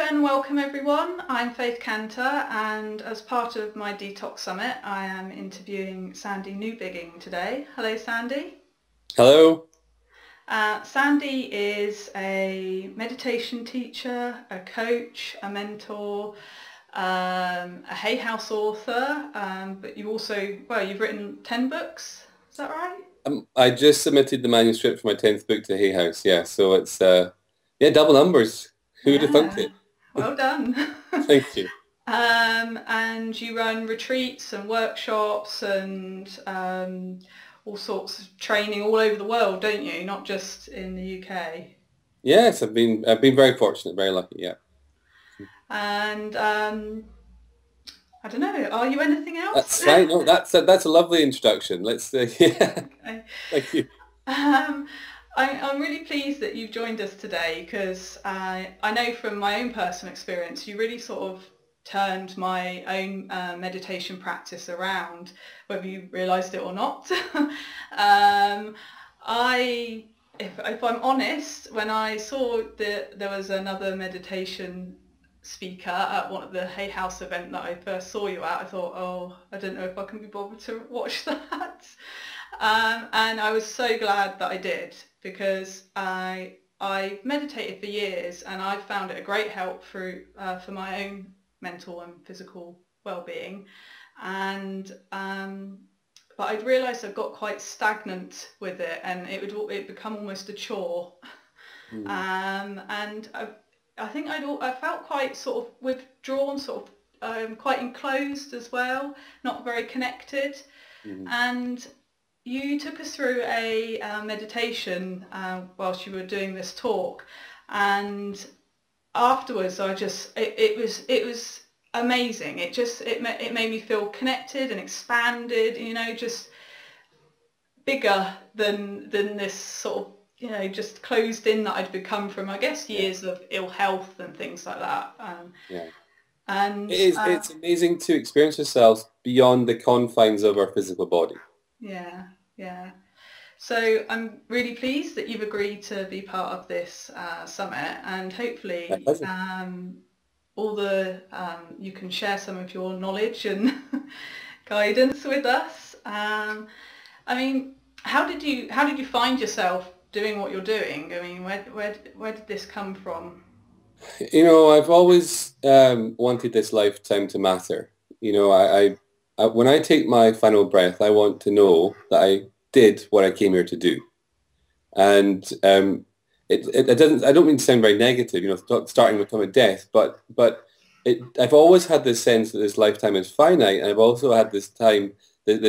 and welcome everyone. I'm Faith Cantor, and as part of my Detox Summit I am interviewing Sandy Newbigging today. Hello Sandy. Hello. Sandy is a meditation teacher, a coach, a mentor, a Hay House author, but you also, well, you've written 10 books, is that right? I just submitted the manuscript for my 10th book to Hay House, yeah, so it's yeah, double numbers. Who would have thunk Yeah, it? well done. Thank you. And you run retreats and workshops and all sorts of training all over the world, don't you? Not just in the UK. Yes, I've been very fortunate, very lucky, yeah. And I don't know, are you anything else? That's fine. No, that's a lovely introduction. Let's yeah, Okay. thank you. Um, I'm really pleased that you've joined us today because I know from my own personal experience you really sort of turned my own meditation practice around, whether you realised it or not. um, if I'm honest, when I saw that there was another meditation speaker at one of the Hay House event that I first saw you at, I thought, oh, I don't know if I can be bothered to watch that. And I was so glad that I did because I meditated for years and I found it a great help for my own mental and physical well-being. And but I'd realised I got quite stagnant with it, and it become almost a chore. Mm, And I think I felt quite sort of withdrawn, sort of quite enclosed as well, not very connected. mm. And you took us through a meditation whilst you were doing this talk, and afterwards it was amazing. It made me feel connected and expanded, just bigger than this sort of just closed in that I'd become from, I guess, Yeah, years of ill health and things like that. yeah. And It's amazing to experience ourselves beyond the confines of our physical body. Yeah, yeah. So I'm really pleased that you've agreed to be part of this summit, and My hopefully pleasure. all the you can share some of your knowledge and guidance with us. I mean, how did you find yourself doing what you're doing? I mean, where did this come from? I've always wanted this lifetime to matter. When I take my final breath, I want to know that I did what I came here to do. And it doesn't. I don't mean to sound very negative, starting with time of death, but I've always had this sense that this lifetime is finite, and I've also had this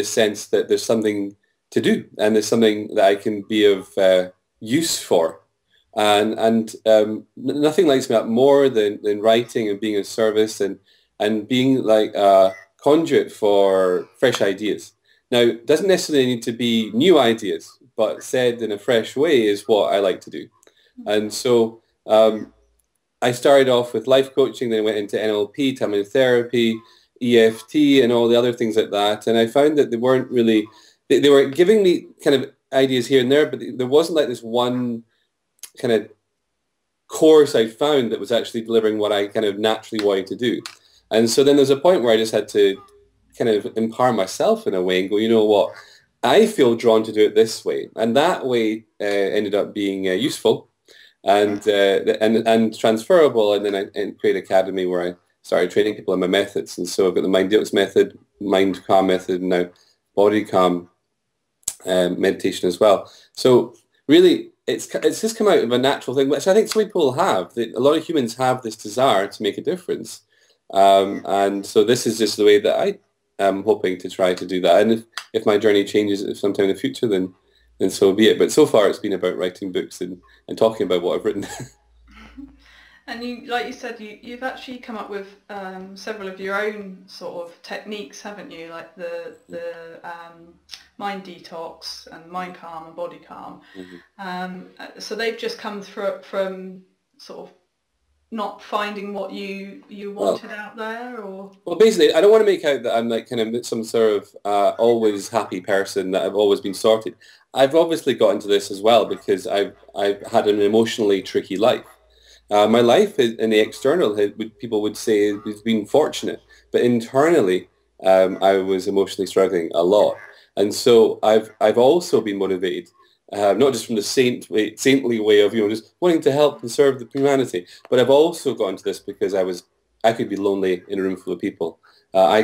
sense that there's something to do, and there's something that I can be of use for. And nothing lights me up more than writing and being of service and being like a conduit for fresh ideas. Now, it doesn't necessarily need to be new ideas, but said in a fresh way is what I like to do. And so I started off with life coaching, then went into NLP, time therapy, EFT, and all the other things like that. And I found that they weren't really, they were giving me kind of ideas here and there, but there wasn't like this one kind of course I found that was actually delivering what I kind of naturally wanted to do. And so then there's a point where I just had to kind of empower myself in a way and go, you know what, I feel drawn to do it this way. And that way ended up being useful and transferable. And then I created Academy where I started training people in my methods. And so I've got the Mind Detox method, Mind Calm method, and now Body Calm meditation as well. So really, it's just come out of a natural thing, which I think some people have. That a lot of humans have this desire to make a difference, and so this is just the way that I am hoping to try to do that. And if my journey changes at sometime in the future, then so be it. But so far, it's been about writing books and talking about what I've written. And you, like you said, you've actually come up with several of your own sort of techniques, haven't you? Like the mind detox and mind calm and body calm. Mhm. So they've just come from sort of not finding what you Well, wanted out there, or Well, basically, I don't want to make out that I'm like kind of some sort of always happy person that I've always been sorted. I've obviously got into this as well because I've had an emotionally tricky life, My life in the external, people would say, has been fortunate, but internally, I was emotionally struggling a lot. And so I've also been motivated, not just from the saintly way of, just wanting to help and serve the humanity, but I've also got into this because I could be lonely in a room full of people. I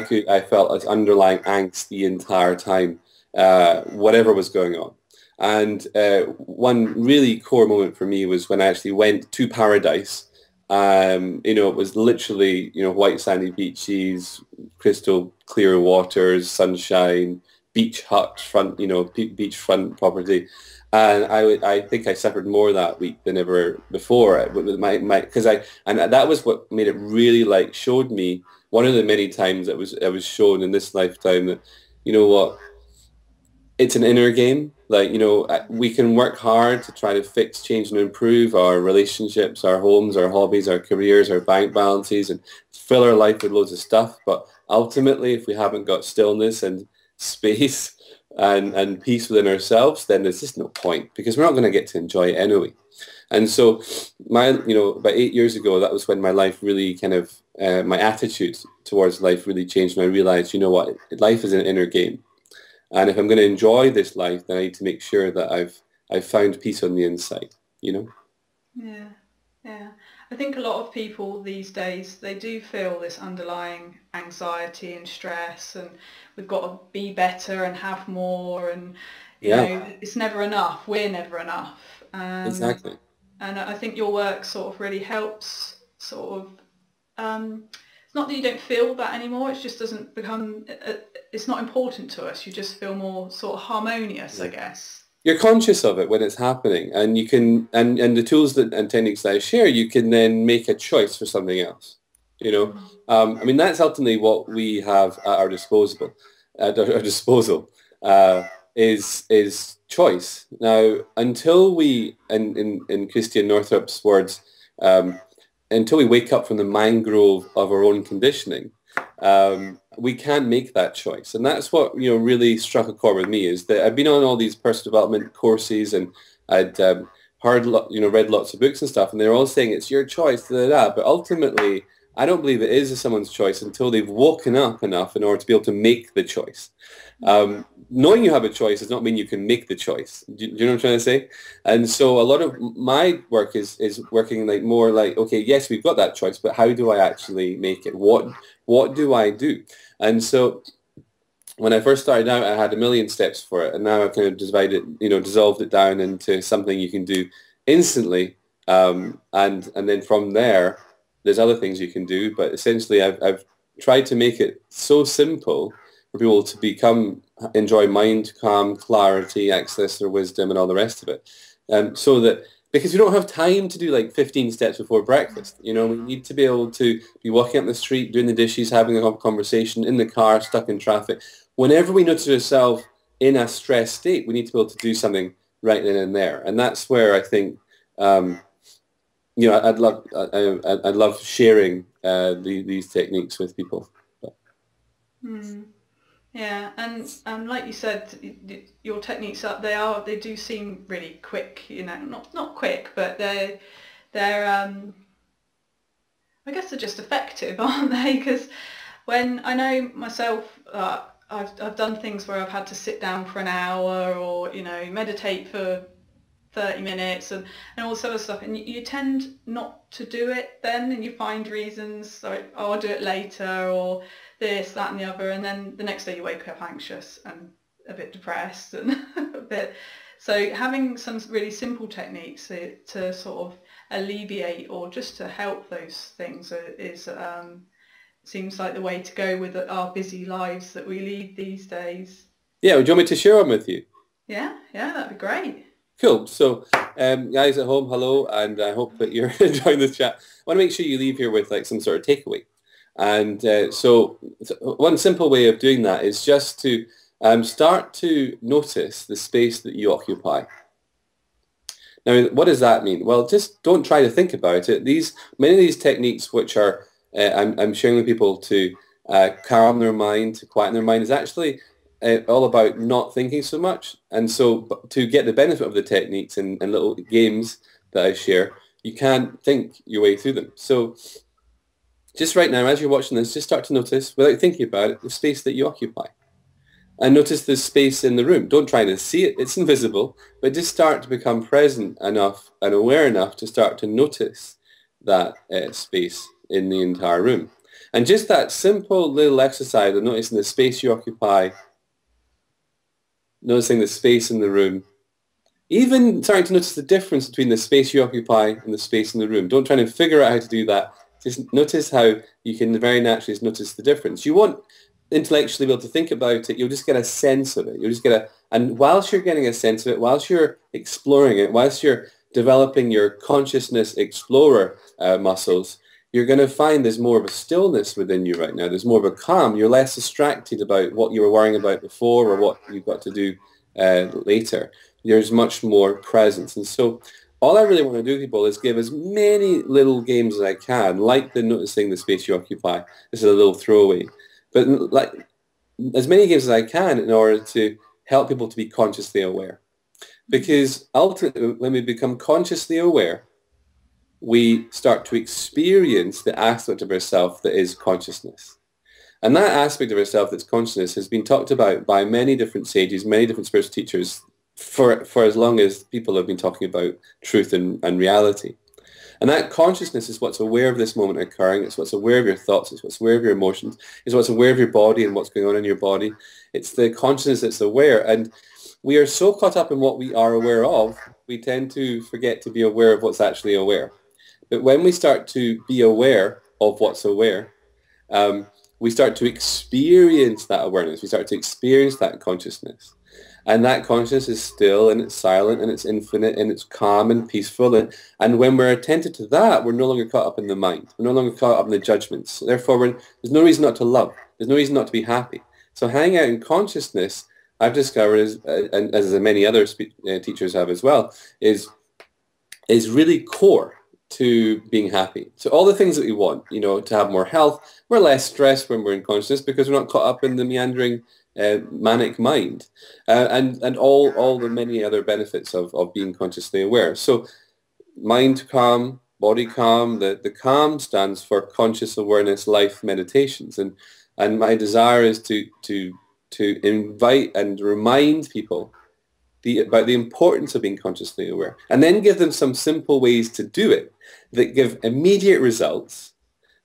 felt this underlying angst the entire time, whatever was going on. And one really core moment for me was when I actually went to Paradise. It was literally, white sandy beaches, crystal clear waters, sunshine, beach hut front, beachfront property. And I think I suffered more that week than ever before with because and that was what made it really showed me one of the many times that I was shown in this lifetime that, you know what, it's an inner game. We can work hard to try to fix, change, and improve our relationships, our homes, our hobbies, our careers, our bank balances, and fill our life with loads of stuff. But ultimately, if we haven't got stillness and space and peace within ourselves, then there's just no point because we're not going to get to enjoy it anyway. And so about 8 years ago, that was when my life really my attitude towards life really changed. And I realized, you know what, life is an inner game. And if I'm going to enjoy this life, then I need to make sure that I've found peace on the inside. Yeah, yeah. I think a lot of people these days, they do feel this underlying anxiety and stress, and we've got to be better and have more, and Yeah, it's never enough. We're never enough. exactly. And I think your work sort of really helps it's not that you don't feel that anymore, it just doesn't become, it's not important to us. You just feel more sort of harmonious, I guess. You're conscious of it when it's happening, and you can, and the tools and techniques that I share, you can then make a choice for something else. That's ultimately what we have at our disposal, is choice. Now, until we, in Christian Northrup's words, until we wake up from the mangrove of our own conditioning, we can't make that choice. And that's what, really struck a chord with me, is that I've been on all these personal development courses, and I'd read lots of books and stuff, and they're all saying it's your choice, but ultimately I don't believe it is someone's choice until they've woken up enough in order to be able to make the choice. Knowing you have a choice does not mean you can make the choice. Do you know what I'm trying to say? And so a lot of my work is working more like, okay, yes, we've got that choice, but how do I actually make it? What do I do? And so when I first started out, I had a million steps for it, and now I've kind of dissolved it down into something you can do instantly, and then from there, there's other things you can do. But essentially, I've tried to make it so simple for people to enjoy mind, calm, clarity, access their wisdom, and all the rest of it. So that, because we don't have time to do 15 steps before breakfast. We need to be able to be walking up the street, doing the dishes, having a conversation, in the car, stuck in traffic. Whenever we notice ourselves in a stressed state, we need to be able to do something right then and there. And that's where I think, I'd love sharing these techniques with people. Yeah, and like you said, your techniques they do seem really quick. Not quick, but they're I guess they're just effective, aren't they? Because when I know myself, I've done things where I've had to sit down for an hour, or meditate for 30 minutes and all this other stuff, and you tend not to do it then, and you find reasons like, oh, I'll do it later, or this, that and the other, and then the next day you wake up anxious and a bit depressed and a bit. So having some really simple techniques to sort of alleviate or just to help those things is seems like the way to go with our busy lives that we lead these days. Yeah, would you want me to share them with you? Yeah, that'd be great. Cool. So, guys at home, hello, and I hope that you're enjoying this chat. I want to make sure you leave here with some sort of takeaway. And so one simple way of doing that is just to start to notice the space that you occupy. Now, what does that mean? Well, just don't try to think about it. Many of these techniques, which are I'm sharing with people to calm their mind, to quieten their mind, is actually all about not thinking so much. And so to get the benefit of the techniques and little games that I share, You can't think your way through them. So just right now, as you're watching this, just start to notice, without thinking about it, the space that you occupy. And notice the space in the room. Don't try to see it. It's invisible. But just start to become present enough and aware enough to start to notice that space in the entire room. And just that simple little exercise of noticing the space you occupy, noticing the space in the room, even starting to notice the difference between the space you occupy and the space in the room. Don't try to figure out how to do that. Just notice how you can very naturally just notice the difference. You won't intellectually be able to think about it. You'll just get a sense of it. You'll just get a, and whilst you're getting a sense of it, whilst you're exploring it, whilst you're developing your consciousness explorer muscles, you're going to find there's more of a stillness within you right now. There's more of a calm. You're less distracted about what you were worrying about before or what you've got to do later. There's much more presence. And so all I really want to do, people, is give as many little games as I can, like the noticing the space you occupy. This is a little throwaway. But like as many games as I can in order to help people to be consciously aware. Because ultimately, when we become consciously aware, we start to experience the aspect of ourself that is consciousness. And that aspect of ourself that's consciousness has been talked about by many different sages, many different spiritual teachers for as long as people have been talking about truth and reality. And that consciousness is what's aware of this moment occurring. It's what's aware of your thoughts. It's what's aware of your emotions. It's what's aware of your body and what's going on in your body. It's the consciousness that's aware. And we are so caught up in what we are aware of, we tend to forget to be aware of what's actually aware. But when we start to be aware of what's aware, we start to experience that awareness. We start to experience that consciousness. And that consciousness is still and it's silent and it's infinite and it's calm and peaceful. And when we're attentive to that, we're no longer caught up in the mind. We're no longer caught up in the judgments. Therefore, there's no reason not to love. There's no reason not to be happy. So hanging out in consciousness, I've discovered, and as many other teachers have as well, is really core to being happy. So all the things that we want, to have more health, we're less stressed when we're in consciousness because we're not caught up in the meandering manic mind, and all the many other benefits of being consciously aware. So mind calm, body calm. The calm stands for conscious awareness life meditations, and my desire is to invite and remind people about the importance of being consciously aware, and then give them some simple ways to do it that give immediate results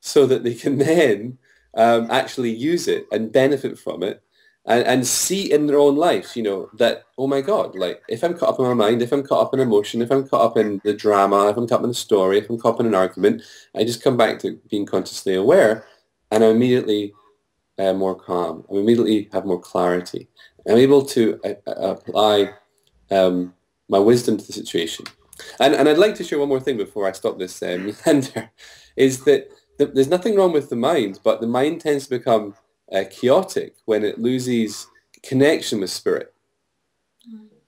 so that they can then actually use it and benefit from it and see in their own life, that, oh my God, like if I'm caught up in my mind, if I'm caught up in emotion, if I'm caught up in the drama, if I'm caught up in the story, if I'm caught up in an argument, I just come back to being consciously aware and I'm immediately more calm. I immediately have more clarity. I'm able to apply my wisdom to the situation. And I'd like to share one more thing before I stop this meander, is that there's nothing wrong with the mind, but the mind tends to become chaotic when it loses connection with spirit.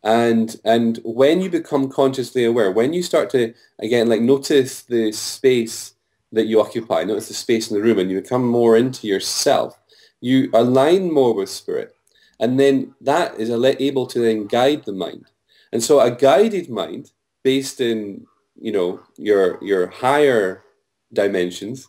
And when you become consciously aware, when you start to, again, like notice the space that you occupy, notice the space in the room, and you become more into yourself, you align more with spirit. And then that is able to then guide the mind. And so a guided mind based in, your higher dimensions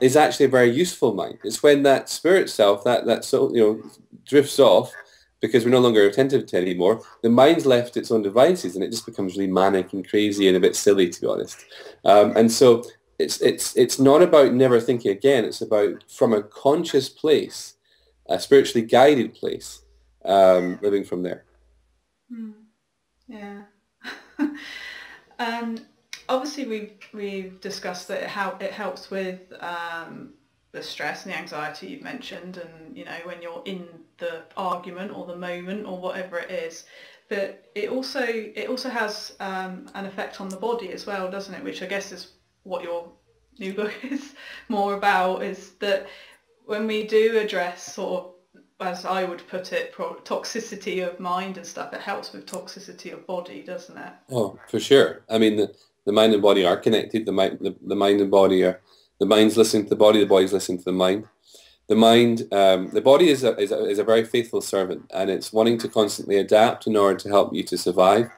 is actually a very useful mind. It's when that spirit self, that soul, drifts off because we're no longer attentive to it anymore. The mind's left its own devices and it just becomes really manic and crazy and a bit silly, to be honest. And so it's not about never thinking again. It's about from a conscious place, a spiritually guided place, living from there. Yeah. Obviously we've discussed that it helps with the stress and the anxiety you've mentioned, and when you're in the argument or the moment or whatever it is, but it also has an effect on the body as well, doesn't it? Which I guess is what your new book is more about, is that when we do address sort of, as I would put it, toxicity of mind and stuff, it helps with toxicity of body, doesn't it? Oh, for sure. I mean, the mind and body are connected. The mind and body are, the mind's listening to the body's listening to the mind. The body is a very faithful servant, and it's wanting to constantly adapt in order to help you to survive.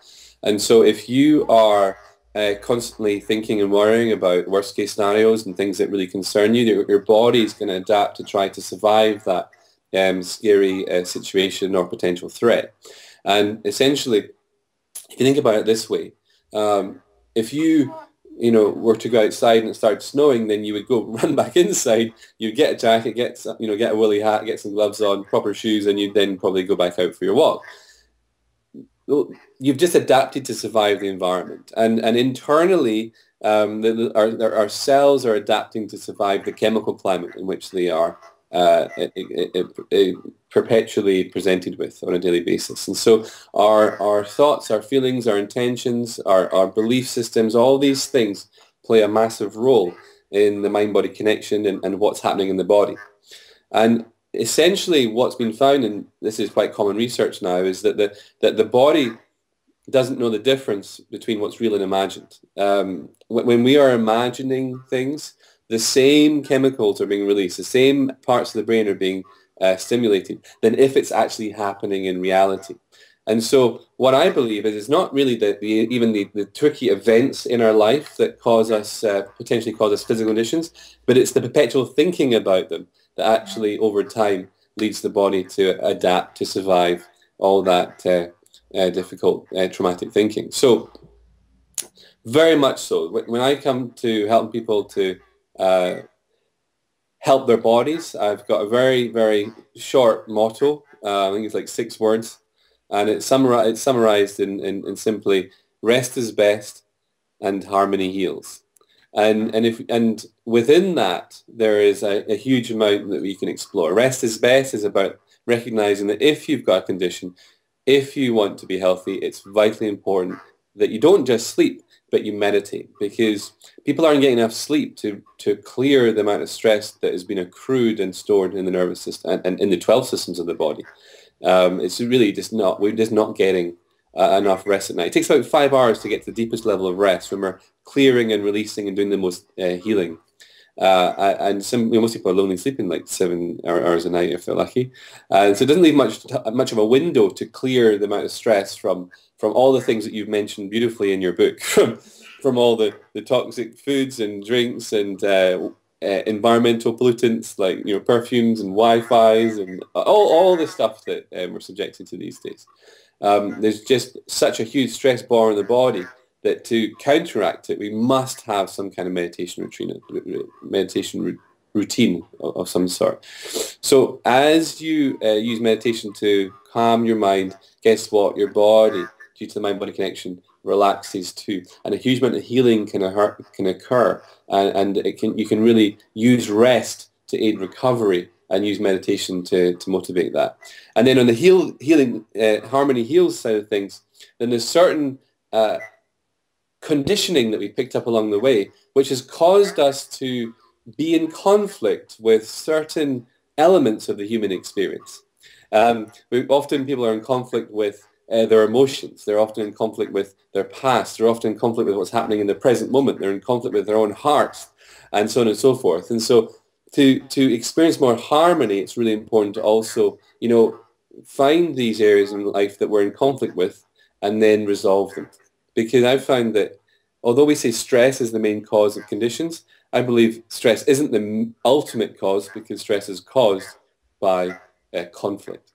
And so if you are constantly thinking and worrying about worst case scenarios and things that really concern you, your body is going to adapt to try to survive that scary situation or potential threat. And essentially, if you think about it this way, if were to go outside and it started snowing, then you would go run back inside, you'd get a jacket, get a woolly hat, get some gloves on, proper shoes, and you'd then probably go back out for your walk. Well, you've just adapted to survive the environment, and internally, our cells are adapting to survive the chemical climate in which they are perpetually presented with on a daily basis. And so our thoughts, our feelings, our intentions, our belief systems, all these things play a massive role in the mind-body connection and what's happening in the body. And essentially what's been found, and this is quite common research now, is that the body doesn't know the difference between what's real and imagined. When we are imagining things, the same chemicals are being released, the same parts of the brain are being stimulated than if it's actually happening in reality. And so what I believe is it's not really even the tricky events in our life that potentially cause us physical conditions, but it's the perpetual thinking about them that actually over time leads the body to adapt to survive all that difficult traumatic thinking. So very much so. When I come to helping people to help their bodies, I've got a very, very short motto. I think it's like 6 words. And it's summarized in simply, rest is best and harmony heals. And within that, there is a huge amount that we can explore. Rest is best is about recognizing that if you've got a condition, if you want to be healthy, it's vitally important that you don't just sleep, but you meditate, because people aren't getting enough sleep to clear the amount of stress that has been accrued and stored in the nervous system and in the 12 systems of the body. It's really we're just not getting enough rest at night. It takes about 5 hours to get to the deepest level of rest when we're clearing and releasing and doing the most healing. And most people are only sleeping like 7 hours a night if they're lucky. So it doesn't leave much of a window to clear the amount of stress from all the things that you've mentioned beautifully in your book, from all the toxic foods and drinks and environmental pollutants like perfumes and Wi-Fi's and all the stuff that we're subjected to these days. There's just such a huge stress bar in the body that to counteract it, we must have some kind of meditation routine of some sort. So as you use meditation to calm your mind, guess what? Your body, due to the mind-body connection, relaxes too, and a huge amount of healing can occur, and you can really use rest to aid recovery and use meditation to motivate that. And then on the healing harmony heals side of things, then there's certain conditioning that we picked up along the way, which has caused us to be in conflict with certain elements of the human experience. Often people are in conflict with their emotions. They're often in conflict with their past. They're often in conflict with what's happening in the present moment. They're in conflict with their own hearts, and so on and so forth. And so to experience more harmony, it's really important to also, find these areas in life that we're in conflict with and then resolve them. Because I've found that although we say stress is the main cause of conditions, I believe stress isn't the ultimate cause, because stress is caused by conflict.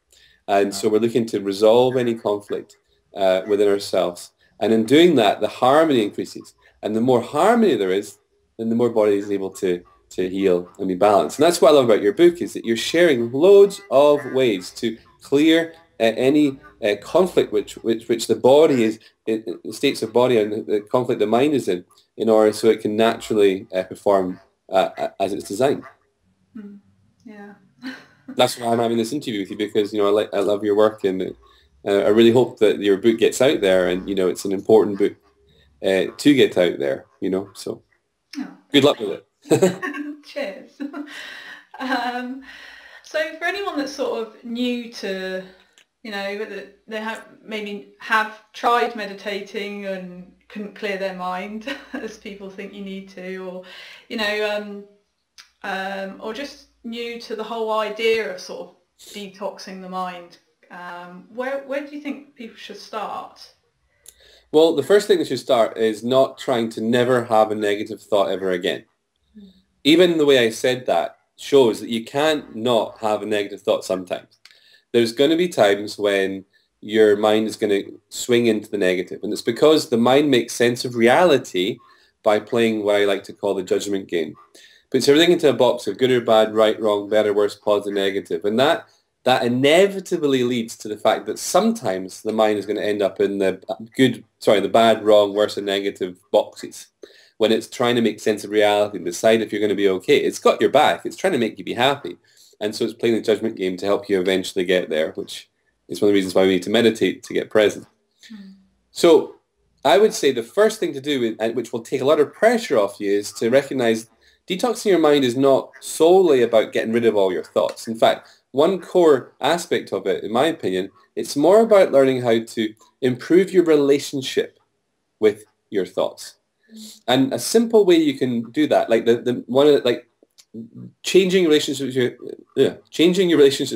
And so we're looking to resolve any conflict within ourselves. And in doing that, the harmony increases. And the more harmony there is, then the more body is able to heal and be balanced. And that's what I love about your book, is that you're sharing loads of ways to clear any conflict which the body is, the states of body and the conflict the mind is in order so it can naturally perform as it's designed. Yeah. That's why I'm having this interview with you, because I love your work, and I really hope that your book gets out there, and it's an important book to get out there. So good luck with it. Cheers. So for anyone that's sort of new to, they have tried meditating and couldn't clear their mind, as people think you need to, or or just new to the whole idea of sort of detoxing the mind, where do you think people should start? Well, the first thing that should start is not trying to never have a negative thought ever again. Even the way I said that shows that you can't not have a negative thought sometimes. There's going to be times when your mind is going to swing into the negative. And it's because the mind makes sense of reality by playing what I like to call the judgment game. Puts everything into a box of good or bad, right, wrong, better, worse, positive, negative. And that inevitably leads to the fact that sometimes the mind is going to end up in the bad, wrong, worse, and negative boxes when it's trying to make sense of reality and decide if you're going to be okay. It's got your back. It's trying to make you be happy. And so it's playing the judgment game to help you eventually get there, which is one of the reasons why we need to meditate to get present. So I would say the first thing to do, which will take a lot of pressure off you, is to recognize detoxing your mind is not solely about getting rid of all your thoughts. In fact, one core aspect of it, in my opinion, it's more about learning how to improve your relationship with your thoughts. And a simple way you can do that, like changing your relationships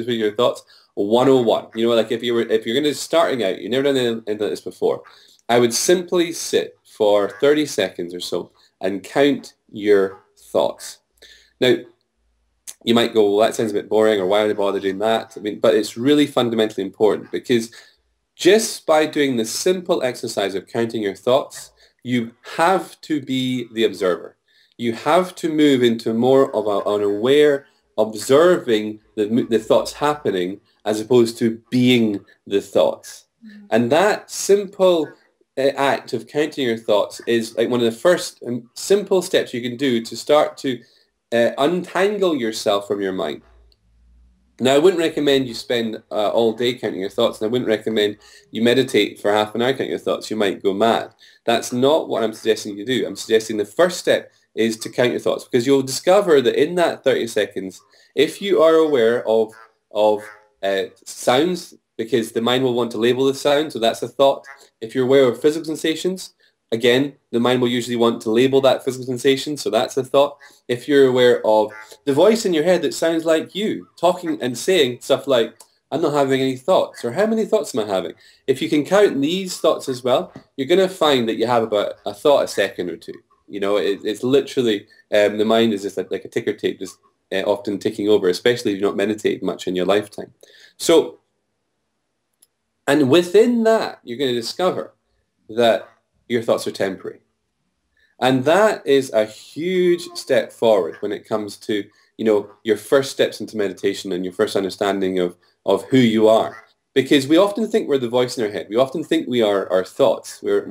with your thoughts 101. You know, like if you're going to starting out, you've never done anything like this before, I would simply sit for 30 seconds or so and count your thoughts. Now, you might go, well, that sounds a bit boring, or why would I bother doing that? I mean, but it's really fundamentally important, because just by doing the simple exercise of counting your thoughts, you have to be the observer. You have to move into more of an aware, observing the thoughts happening as opposed to being the thoughts. And that simple act of counting your thoughts is like one of the first simple steps you can do to start to untangle yourself from your mind. Now, I wouldn't recommend you spend all day counting your thoughts, and I wouldn't recommend you meditate for half an hour counting your thoughts. You might go mad. That's not what I'm suggesting you do. I'm suggesting the first step is to count your thoughts, because you'll discover that in that 30 seconds, if you are aware of sounds, because the mind will want to label the sound, so that's a thought. If you're aware of physical sensations, again, the mind will usually want to label that physical sensation, so that's a thought. If you're aware of the voice in your head that sounds like you, talking and saying stuff like, I'm not having any thoughts, or how many thoughts am I having? If you can count these thoughts as well, you're going to find that you have about a thought a second or two. You know, it's literally, the mind is just like a ticker tape, just often ticking over, especially if you've not meditated much in your lifetime. So, and within that, you're going to discover that your thoughts are temporary. And that is a huge step forward when it comes to, you know, your first steps into meditation and your first understanding of who you are. Because we often think we're the voice in our head. We often think we are our thoughts. We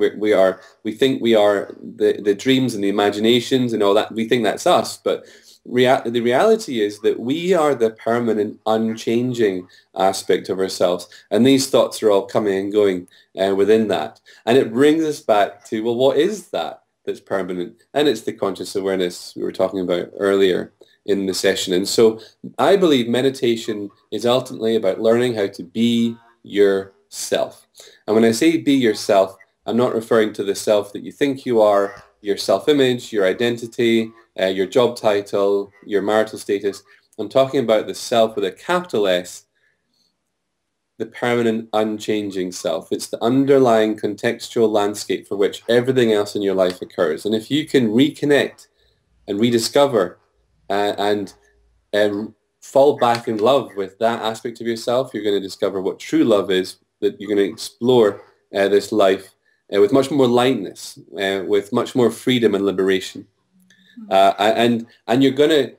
think we are the dreams and the imaginations and all that. We think that's us. But the reality is that we are the permanent, unchanging aspect of ourselves. And these thoughts are all coming and going within that. And it brings us back to, well, what is that that's permanent? And it's the conscious awareness we were talking about earlier in the session. And so I believe meditation is ultimately about learning how to be yourself. And when I say be yourself, I'm not referring to the self that you think you are, your self-image, your identity, your job title, your marital status. I'm talking about the self with a capital S, the permanent, unchanging self. It's the underlying contextual landscape for which everything else in your life occurs. And if you can reconnect and rediscover and fall back in love with that aspect of yourself, you're going to discover what true love is, that you're going to explore this life with much more lightness, with much more freedom and liberation. And you're going to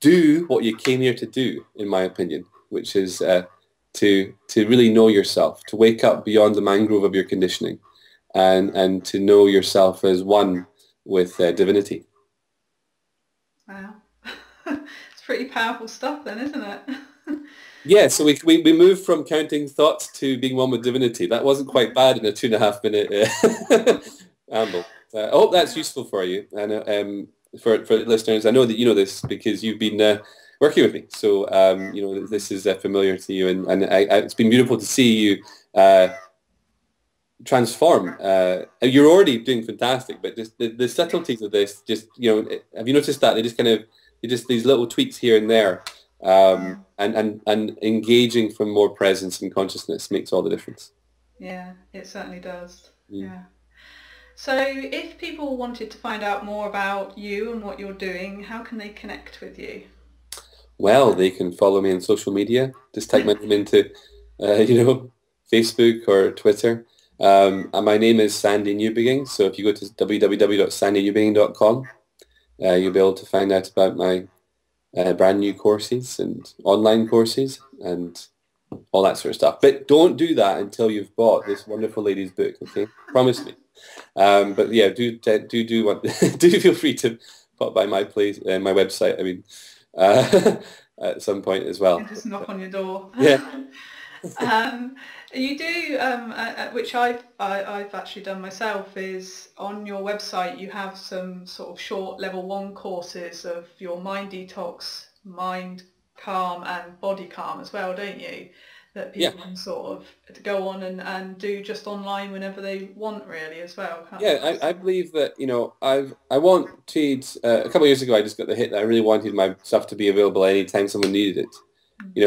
do what you came here to do, in my opinion, which is to really know yourself, to wake up beyond the mangrove of your conditioning, and to know yourself as one with divinity. Wow. It's pretty powerful stuff then, isn't it? Yeah, so we moved from counting thoughts to being one with divinity. That wasn't quite bad in a 2.5 minute ramble. I hope that's useful for you, and for listeners. I know that you know this because you've been working with me, so you know this is familiar to you, and it's been beautiful to see you transform. You're already doing fantastic, but just the subtleties of this, just, you know, have you noticed that they just these little tweaks here and there, and engaging from more presence and consciousness makes all the difference. Yeah, it certainly does. Mm. Yeah. So if people wanted to find out more about you and what you're doing, how can they connect with you? Well, they can follow me on social media. Just type my name into, you know, Facebook or Twitter. And my name is Sandy Newbigging. So if you go to www.sandynewbigging.com, you'll be able to find out about my brand new courses and online courses and all that sort of stuff. But don't do that until you've bought this wonderful lady's book, okay? Promise me. But yeah, do want do feel free to pop by my place, my website. I mean, at some point as And well. just knock on your door. Yeah, Um, you do, which I've actually done myself, is on your website you have some sort of short level 1 courses of your mind detox, mind calm and body calm as well, don't you? That yeah, people can sort of go on and do just online whenever they want really as well, can't yeah. they? I So, believe that I wanted a couple of years ago. I just got the hit that I really wanted my stuff to be available anytime someone needed it.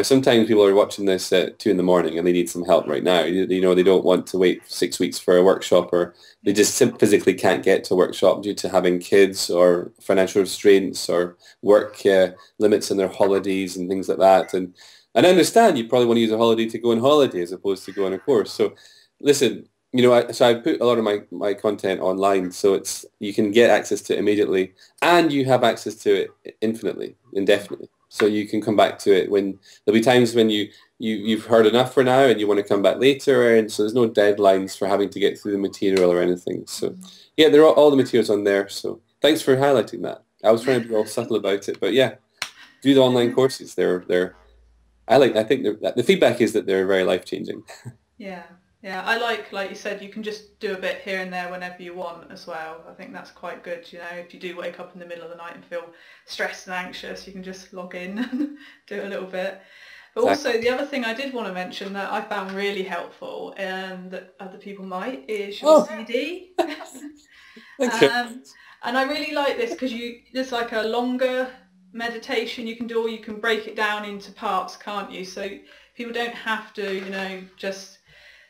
Sometimes people are watching this at 2 in the morning and they need some help right now. They don't want to wait 6 weeks for a workshop, or they yeah. just physically can't get to a workshop due to having kids or financial restraints or work limits on their holidays and things like that. And I understand you probably want to use a holiday to go on holiday as opposed to go on a course. So listen, so I put a lot of my content online, so you can get access to it immediately, and you have access to it infinitely, indefinitely. So you can come back to it when there'll be times when you've heard enough for now and you want to come back later, and so there's no deadlines for having to get through the material or anything. So yeah, there are all the materials on there. So thanks for highlighting that. I was trying to be all subtle about it, but yeah, do the online courses. I think the feedback is that they're very life changing. Yeah, yeah. I like you said, you can just do a bit here and there whenever you want as well. I think that's quite good. If you do wake up in the middle of the night and feel stressed and anxious, you can just log in and do a little bit. But Exactly. also the other thing I did want to mention that I found really helpful and that other people might is your Oh, CD. thank you. Um, and I really like this because there's like a longer meditation you can do, or you can break it down into parts, can't you? So people don't have to, just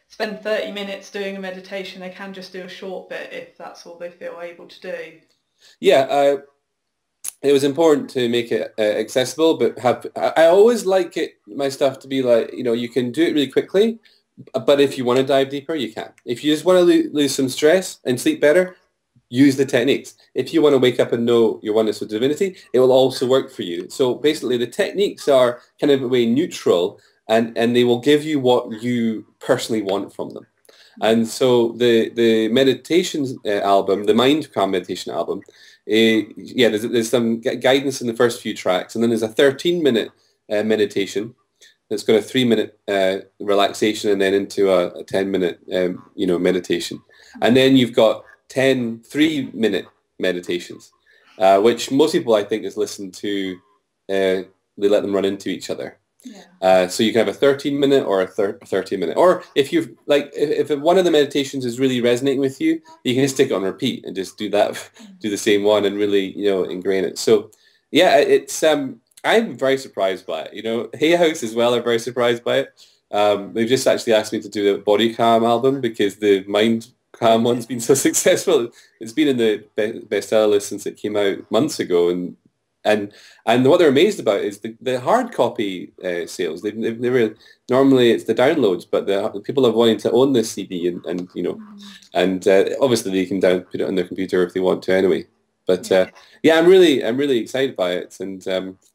spend 30 minutes doing a meditation. They can just do a short bit if that's all they feel able to do. Yeah, it was important to make it accessible, but I always like my stuff to be like, you can do it really quickly, but if you want to dive deeper, you can. If you just want to lose some stress and sleep better, use the techniques. If you want to wake up and know your oneness with divinity, it will also work for you. So basically the techniques are kind of a way neutral, and they will give you what you personally want from them. And so the meditations album, the Mind Calm meditation album, yeah, there's some guidance in the first few tracks, and then there's a 13-minute meditation that's got a 3-minute relaxation, and then into a 10-minute meditation, and then you've got 10 3-minute meditations, which most people I think is listen to. They let them run into each other. Yeah. So you can have a 13-minute or a 30-minute. Or if you've if one of the meditations is really resonating with you, you can just stick it on repeat and just do the same one and really, ingrain it. So yeah, it's I'm very surprised by it. Hay House as well are very surprised by it. They've just actually asked me to do a body calm album because the mind calm one's been so successful. It's been in the bestseller list since it came out months ago, and what they're amazed about is the hard copy sales. They've never, normally it's the downloads, but the people are wanting to own this CD, and obviously they can put it on their computer if they want to anyway. But yeah, I'm really excited by it, and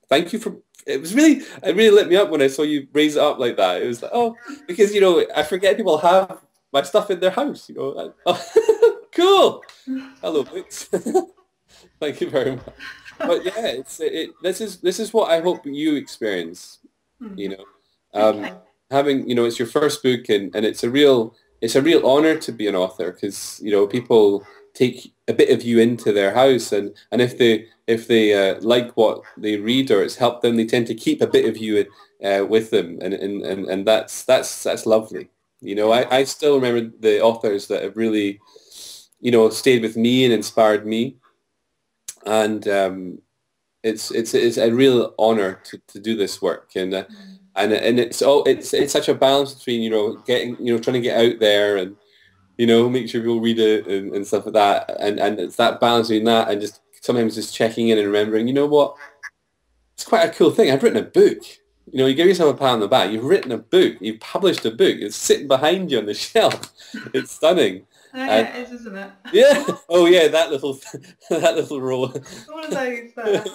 thank you for. It really lit me up when I saw you raise it up like that. It was like, oh, because I forget people have my stuff in their house. Oh, cool. Hello, books. Thank you very much. But yeah, this is what I hope you experience. You know, um, Okay. having it's your first book, and it's a real honor to be an author, because people take a bit of you into their house, and if they like what they read or it's helped them, they tend to keep a bit of you with them, and that's lovely. I still remember the authors that have really stayed with me and inspired me, and it's a real honor to do this work, and it's such a balance between getting trying to get out there, you know, make sure people read it and stuff like that. And it's that balance between that and just sometimes just checking in and remembering, you know what, it's quite a cool thing. I've written a book. You know, you give yourself a pat on the back. You've written a book. You've published a book. It's sitting behind you on the shelf. It's stunning. Oh And yeah, it is, isn't it? yeah, oh yeah, that little that little role. All of those there.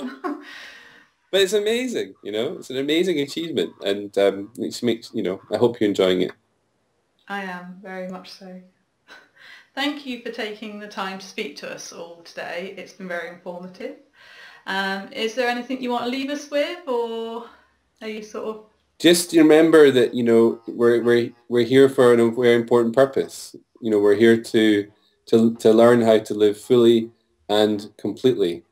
But it's amazing. You know, it's an amazing achievement, and it makes you know. I hope you're enjoying it. I am, very much so. Thank you for taking the time to speak to us all today. It's been very informative. Is there anything you want to leave us with, or are you sort of... Just remember that you know we're here for a very important purpose. You know, we're here to learn how to live fully and completely,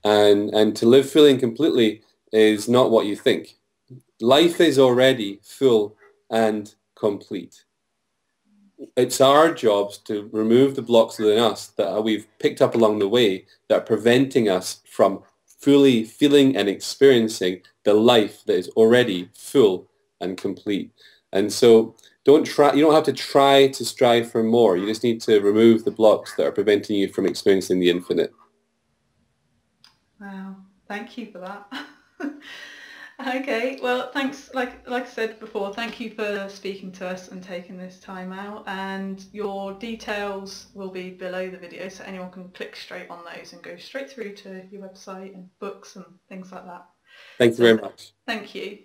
and to live fully and completely is not what you think. Life is already full and complete. It's our jobs to remove the blocks within us that we've picked up along the way that are preventing us from fully feeling and experiencing the life that is already full and complete. And so you don't have to try to strive for more. You just need to remove the blocks that are preventing you from experiencing the infinite. Wow, thank you for that. Okay, well, thanks. Like I said before, thank you for speaking to us and taking this time out. And your details will be below the video, so anyone can click straight on those and go straight through to your website and books and things like that. Thank you So very much. thank you.